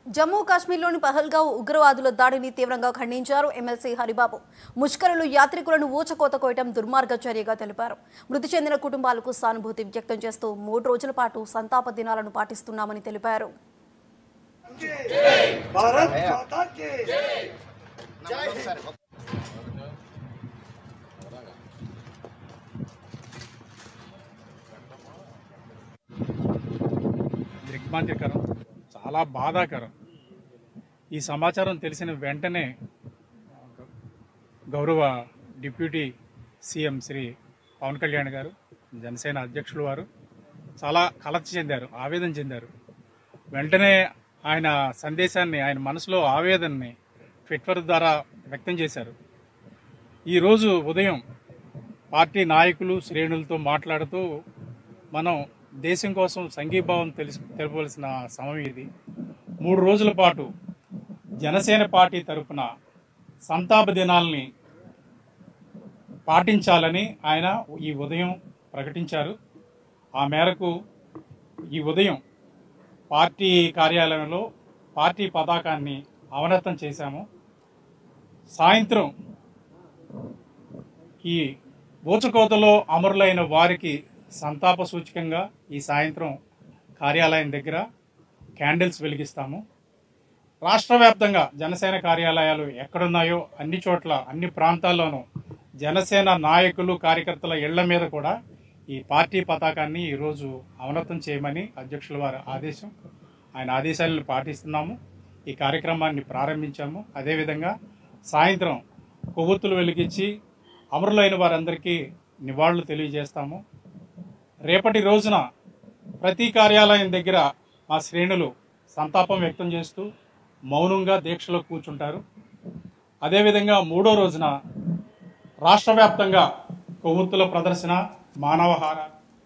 జమ్మూ కాశ్మీర్లోని పహల్గావ్ ఉగ్రవాదుల దాడిని తీవ్రంగా ఖండించారు ఎమ్మెల్సీ హరిబాబు. ముష్కరులు యాత్రికులను ఊచకోత కోయటం దుర్మార్గ చర్యగా తెలిపారు. మృతి చెందిన కుటుంబాలకు సానుభూతి వ్యక్తం చేస్తూ 3 రోజుల పాటు సంతాప దినాలను పాటిస్తున్నామని తెలిపారు. దిగ్మాంద్యకరం, చాలా బాధాకరం. ఈ సమాచారం తెలిసిన వెంటనే గౌరవ డిప్యూటీ సీఎం శ్రీ పవన్ కళ్యాణ్ గారు, జనసేన అధ్యక్షులు వారు చాలా కలత చెందారు, ఆవేదన చెందారు. వెంటనే ఆయన సందేశాన్ని, ఆయన మనసులో ఆవేదనని ట్విట్టర్ ద్వారా వ్యక్తం చేశారు. ఈరోజు ఉదయం పార్టీ నాయకులు, శ్రేణులతో మాట్లాడుతూ మనం దేశం కోసం సంఘీభావం తెలపవలసిన సమయం ఇది. 3 రోజుల పాటు జనసేన పార్టీ తరఫున సంతాప దినాల్ని పాటించాలని ఆయన ఈ ఉదయం ప్రకటించారు. ఆ మేరకు ఈ ఉదయం పార్టీ కార్యాలయంలో పార్టీ పతాకాన్ని అవనతం చేశాము. సాయంత్రం ఈ ఊచకోతలో అమరులైన వారికి సంతాప సూచకంగా ఈ సాయంత్రం కార్యాలయం దగ్గర క్యాండిల్స్ వెలిగిస్తాము. రాష్ట్ర వ్యాప్తంగా జనసేన కార్యాలయాలు ఎక్కడున్నాయో అన్ని చోట్ల, అన్ని ప్రాంతాల్లోనూ జనసేన నాయకులు, కార్యకర్తల ఇళ్ల మీద కూడా ఈ పార్టీ పతాకాన్ని ఈరోజు అవనతం చేయమని అధ్యక్షుల వారి ఆదేశం. ఆయన ఆదేశాలను పాటిస్తున్నాము. ఈ కార్యక్రమాన్ని ప్రారంభించాము. అదేవిధంగా సాయంత్రం కొవ్వొత్తులు వెలిగించి అమరులైన వారందరికీ నివాళులు తెలియజేస్తాము. రేపటి రోజున ప్రతి కార్యాలయం దగ్గర మా శ్రేణులు సంతాపం వ్యక్తం చేస్తూ మౌనంగా దీక్షలో కూర్చుంటారు. అదేవిధంగా 3వ రోజున రాష్ట్ర వ్యాప్తంగా కొవ్వొత్తుల ప్రదర్శన, మానవహార